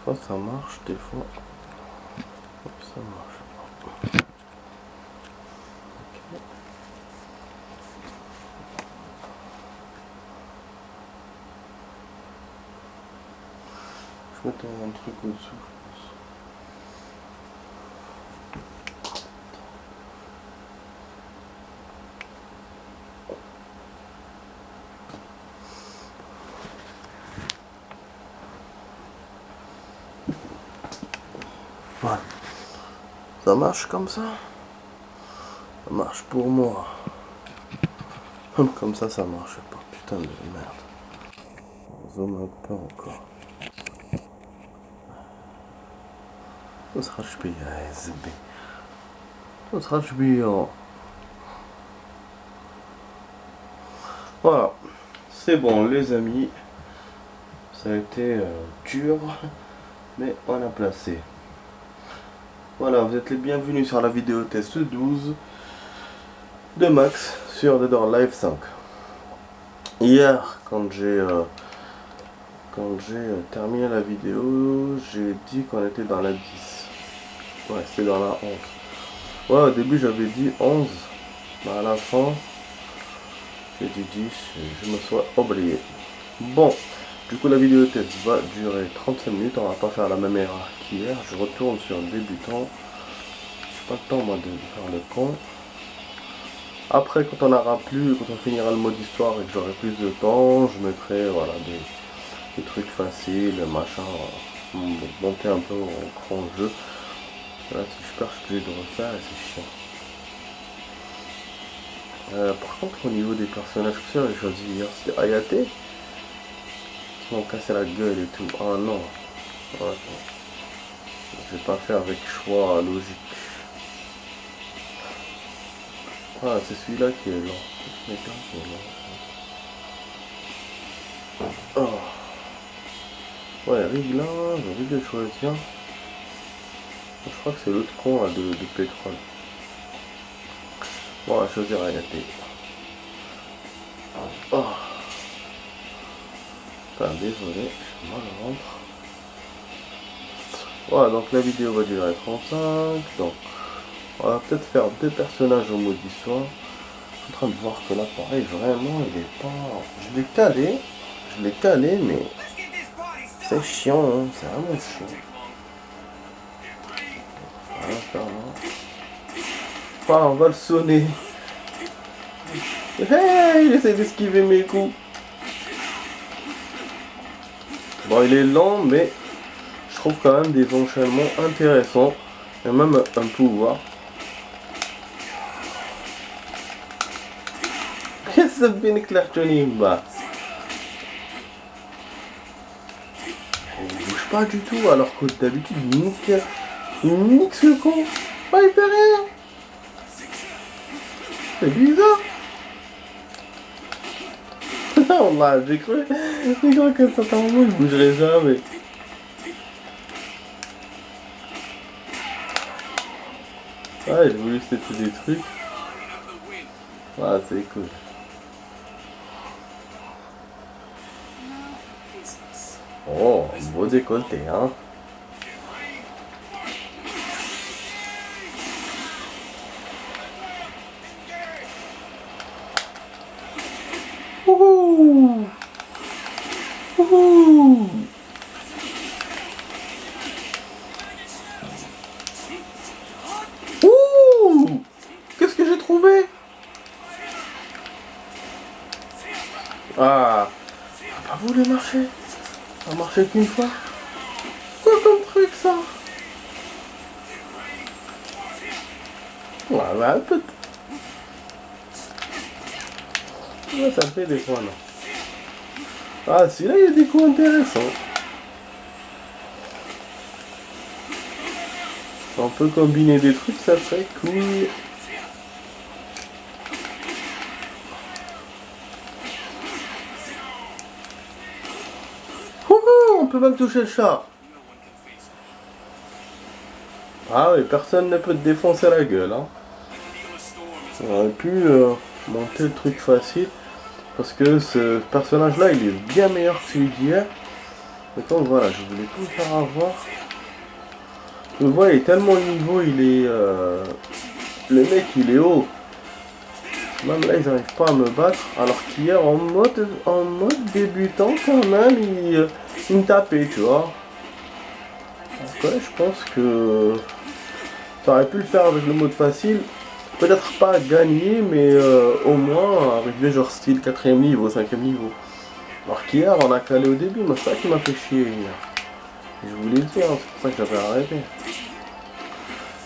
fois ça marche, des fois ça marche pas. Okay. Je mettais un truc au-dessous. Voilà. Ça marche comme ça? Ça marche pour moi. Comme ça marche pas. Putain de merde. Zoom out pas encore. وصحى شبيه يا زبي وصحى شبيه. Voilà, c'est bon les amis, ça a été dur, mais on a placé. Voilà, vous êtes les bienvenus sur la vidéo test 12 de Max sur Dead or Alive 5. Hier, quand j'ai terminé la vidéo, j'ai dit qu'on était dans la 10. Ouais, c'est dans la 11. Ouais, au début j'avais dit 11, mais à la fin, j'ai dit 10 et je me suis oublié. Bon, du coup la vidéo test va durer 35 minutes, on va pas faire la même erreur qu'hier. Je retourne sur débutant. J'ai pas le temps moi de faire le con. Après quand on aura plus, quand on finira le mode histoire et que j'aurai plus de temps, je mettrai voilà des trucs faciles, machin, monter un peu au grand jeu. Là si je perds, je suis obligé de refaire et c'est chiant. Par contre au niveau des personnages que j'ai choisi hier, c'était Hayate. Ils m'ont cassé la gueule et tout. Ah non. Okay. Je vais pas faire avec choix logique. Ah c'est celui-là qui est lent. Oh. Ouais, Rigla, j'ai envie de choisir. Je crois que c'est l'autre con là, de pétrole. Bon, on va choisir Hayate. Oh. Enfin, désolé, j'ai mal au ventre. Voilà, donc la vidéo va durer 35. Donc, on va peut-être faire 2 personnages au mode histoire. Je suis en train de voir que là, pareil, vraiment, il est pas. Je l'ai calé, mais c'est chiant, hein, c'est vraiment chiant. Ah, on va le sonner. Hey, il essaie d'esquiver mes coups. Bon, il est lent, mais je trouve quand même des enchaînements intéressants. Et même un pouvoir. Qu'est-ce que ça fait éclair Johnny bah. Il bouge pas du tout, alors que d'habitude il nique ce con. Oh, il fait rien. C'est bizarre. Wallah, j'ai cru qu'à certains moments il bougerait jamais. Ah, j'ai voulu tester des trucs. Ah, c'est cool. Oh, beau décolleté, hein. Wouhou! Wouhou! Ouh! Qu'est-ce que j'ai trouvé? Ah! Ça a pas voulu marcher. Ça a marché qu'une fois. Quoi comme truc ça? Voilà, un peu. Ouais, ça me fait des points là. Ah, celui-là, il y a des coups intéressants. On peut combiner des trucs, ça serait cool. Ouhou, on peut même toucher le chat. Ah oui, personne ne peut te défoncer la gueule. Hein. On aurait pu monter le truc facile. Parce que ce personnage-là, il est bien meilleur que celui d'hier. Mais donc voilà, je voulais tout me faire avoir. Le voix est tellement niveau, il est... le mec, il est haut. Même là, ils n'arrivent pas à me battre. Alors qu'hier, en mode débutant, quand même, il me tapait, tu vois. Après, je pense que ça aurait pu le faire avec le mode facile. Peut-être pas gagner, mais au moins arriver genre style 4ème niveau, 5ème niveau. Alors qu'hier, on a calé au début, mais c'est ça qui m'a fait chier hier. Je vous l'ai dit, hein, c'est pour ça que j'avais arrêté.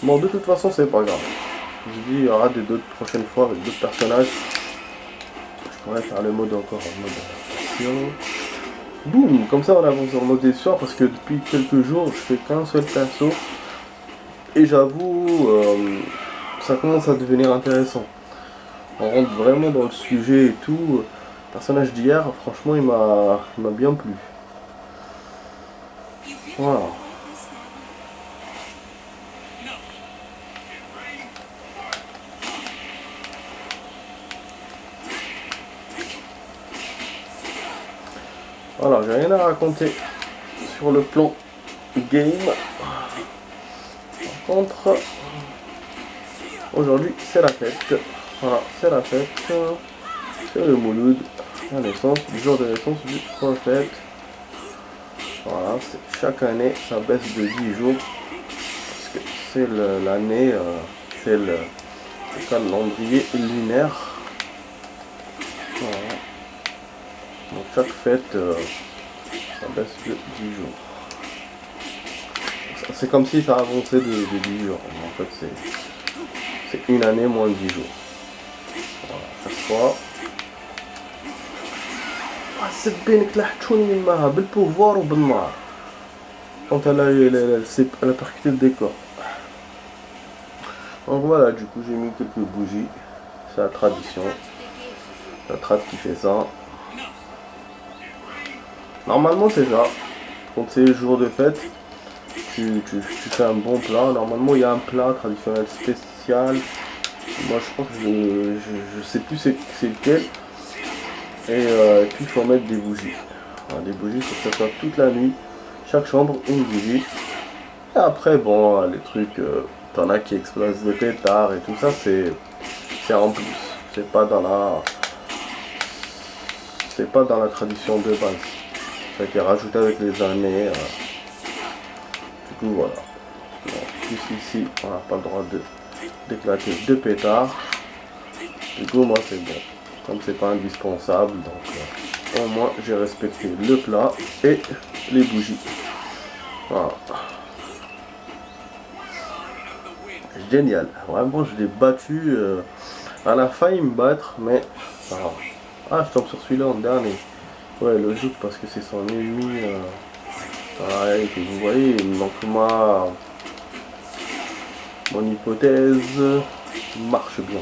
Bon, de toute façon, c'est pas grave. Je dis, il y aura d'autres prochaines fois avec d'autres personnages. Je pourrais faire le mode encore en mode action. Boum, comme ça on avance sur le mode histoire parce que depuis quelques jours, je fais qu'un seul perso. Et j'avoue, ça commence à devenir intéressant. On rentre vraiment dans le sujet et tout. Le personnage d'hier, franchement, il m'a bien plu. Voilà. Voilà, j'ai rien à raconter sur le plan game. Par contre, aujourd'hui, c'est la fête. Voilà, c'est la fête. C'est le Mouloud, la naissance, du jour de naissance du prophète. Voilà, chaque année, ça baisse de 10 jours. Parce que c'est l'année, c'est le calendrier lunaire. Voilà. Donc chaque fête, ça baisse de 10 jours. C'est comme si ça avançait de 10 jours. En fait, c'est une année moins de 10 jours. Voilà, chaque fois. حسيت بينك لحتوني معها بالبوفوار وبالنار. Quand elle a percuté le décor. Donc voilà, du coup j'ai mis quelques bougies. C'est la tradition. La trad qui fait ça. Normalement c'est ça. Quand c'est le jour de fête, tu fais un bon plat. Normalement il y a un plat traditionnel spécial. Moi je crois que je sais plus c'est lequel. Et puis il faut mettre des bougies. Alors, des bougies, il faut que ça soit toute la nuit. Chaque chambre, une bougie. Et après, bon, les trucs, t'en as qui explosent des pétards et tout ça, c'est en plus. C'est pas dans la tradition de base. Ça a été rajouté avec les années. Du coup, voilà. Bon, juste ici, on n'a pas le droit d'éclater de pétards. Du coup, moi, c'est bon. Comme c'est pas indispensable, donc au moins j'ai respecté le plat et les bougies. Voilà. Génial. Vraiment, je l'ai battu. À la fin, il me battre, mais ça va. Ah, je tombe sur celui-là en dernier. Ouais, logique, parce que c'est son ennemi. Pareil, que vous voyez, donc mon hypothèse marche bien.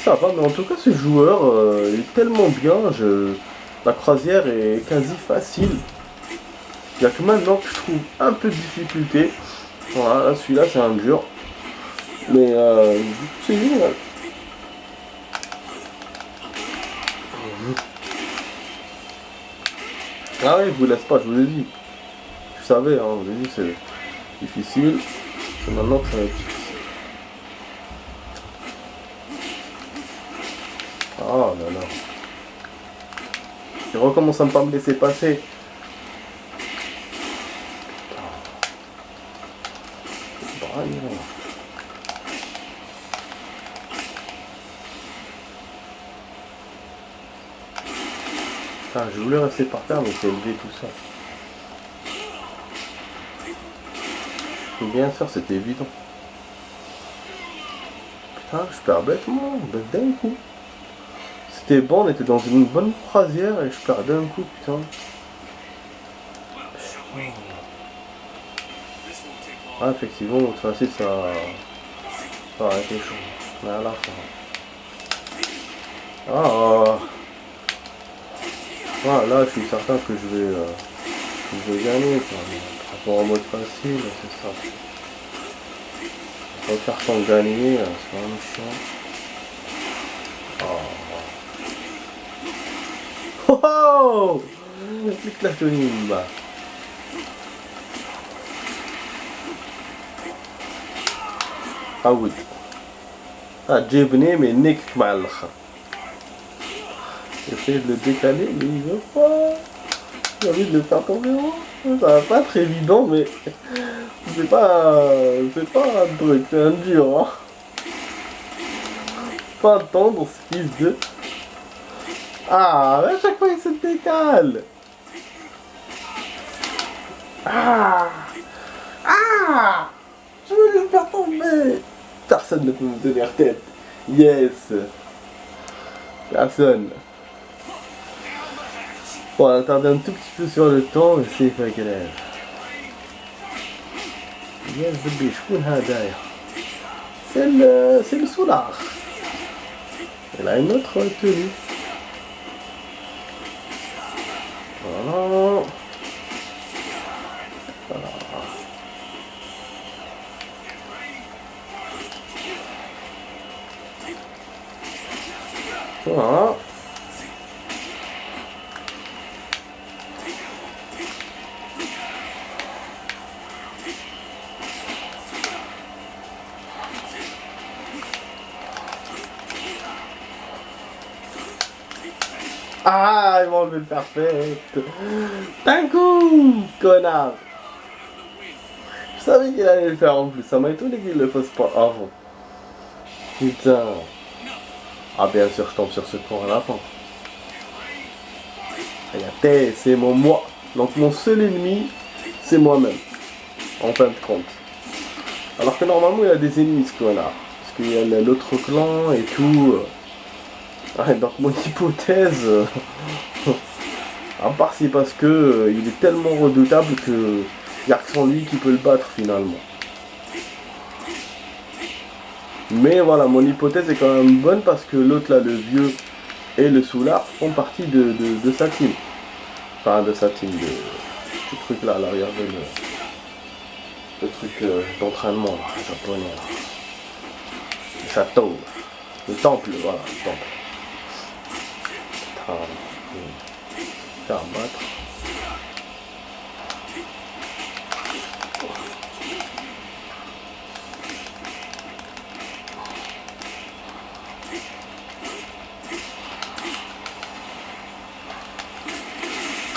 Ça va, mais en tout cas, ce joueur il est tellement bien. La croisière est quasi facile. Il n'y a que maintenant que je trouve un peu de difficulté. Voilà, celui-là, c'est un dur. Mais c'est génial. Ah oui, je vous laisse pas, je vous ai dit. Je savais, hein, je vous ai dit, c'est difficile. Et maintenant que ça va être difficile. Oh là là. Il recommence à ne pas me laisser passer. Putain, je voulais rester par terre, mais c'est élevé tout ça. Bien sûr, c'était évident. Putain, je perds bêtement, d'un coup. C'était bon, on était dans une bonne croisière et je perds d'un coup, putain. Ah, effectivement, l'autre facile, ça aurait été chaud. Mais à la fin. Ah, ah, là, je suis certain que je vais gagner. Quoi. Par rapport au mode facile, c'est ça. Refaire sans gagner, c'est vraiment chiant. Oh. Oh, oh Clique la Tonimba. Ah oui. Ah, Jebné, mais Nick Malcha. J'essaie de le décaler, mais il veut pas. J'ai envie de le faire tomber haut. Ça va pas être évident, mais c'est pas un truc, c'est un dur. Hein. Pas attendre ce fils de. Ah, à chaque fois il se décale. Ah, ah, je veux le faire tomber. Personne ne peut me tenir tête. Yes. Personne. Bon, on va tarder un tout petit peu sur le temps, mais c'est pas grave. Yes, bébé, je suis هدايا. C'est le soulard. Elle a une autre tenue. Voilà. Voilà. Voilà. Ah, ils vont enlever le perfect. D'un coup, connard. Je savais qu'il allait le faire en plus. Ça m'a étonné qu'il le fasse pas avant. Putain. Ah, bien sûr, je tombe sur ce corps à la fin. Regardez, c'est mon moi. Donc, mon seul ennemi, c'est moi-même. En fin de compte. Alors que normalement, il y a des ennemis, ce connard. Parce qu'il y a l'autre clan et tout. Ouais, donc mon hypothèse, à part c'est parce que il est tellement redoutable que il n'y a que sans lui qui peut le battre finalement. Mais voilà, mon hypothèse est quand même bonne parce que l'autre là, le vieux et le soulard font partie de sa team. Enfin de sa team, ce truc là à l'arrière de le truc d'entraînement japonais. Là. Le château, le temple, voilà, le temple. Faire battre.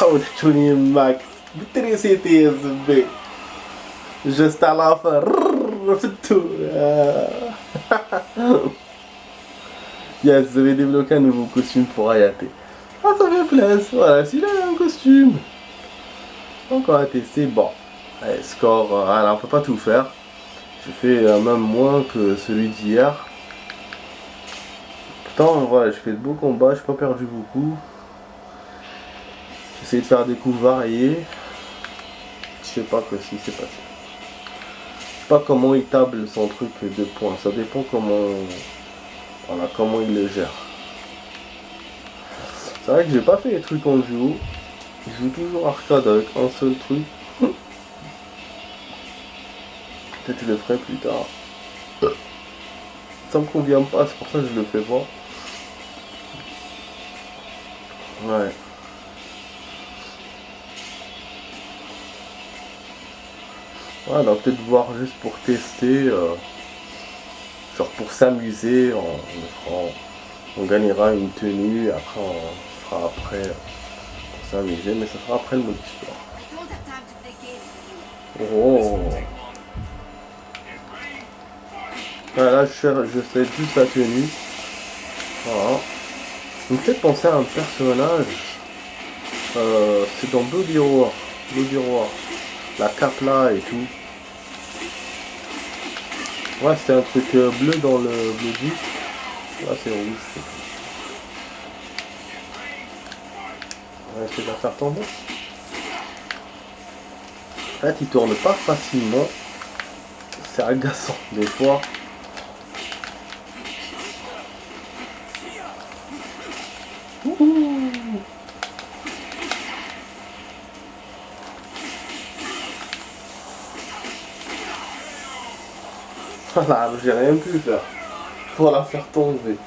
Oh, Johnny Mac. Tristeza, bem. Já está lá a Yes, vous avez débloqué un nouveau costume pour Hayate. Ah, ça fait plaisir. Voilà, celui-là, il a un costume. Donc, on va tester. Bon, allez, score. Alors, on peut pas tout faire. J'ai fait même moins que celui d'hier. Pourtant, voilà, j'ai fait de beaux combats. J'ai pas perdu beaucoup. J'ai essayé de faire des coups variés. Je sais pas ce qui s'est passé. Je sais pas comment il table son truc de points. Ça dépend comment. Voilà, comment il le gère. C'est vrai que j'ai pas fait les trucs en duo. Je joue toujours arcade avec un seul truc. Peut-être que je le ferai plus tard. Ça me convient pas, c'est pour ça que je le fais pas. Ouais. Voilà, peut-être voir juste pour tester. Genre pour s'amuser, on gagnera une tenue, après on fera après pour s'amuser, mais ça sera après le mode histoire. Oh. Voilà, je sais juste la tenue. Voilà. Il me fait penser à un personnage. C'est dans Bloody Roar. La cape là et tout. Ouais, c'était un truc bleu dans le Bloody. Là c'est rouge. On va essayer de la faire tomber. En fait, il tourne pas facilement. C'est agaçant des fois. Ouh. Voilà, j'ai rien pu faire pour la faire tomber.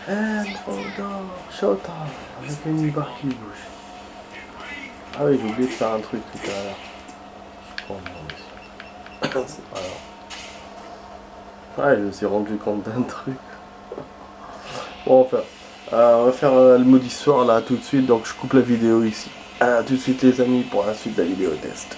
And Hodor, Showtime, avec une barre qui bouge. Ah oui, j'ai oublié de faire un truc tout à l'heure. Oh mon dieu. C'est pas grave. Ouais, je me suis rendu compte d'un truc. Bon, enfin, on va faire le mode histoire là tout de suite, donc je coupe la vidéo ici. A tout de suite les amis pour la suite de la vidéo test.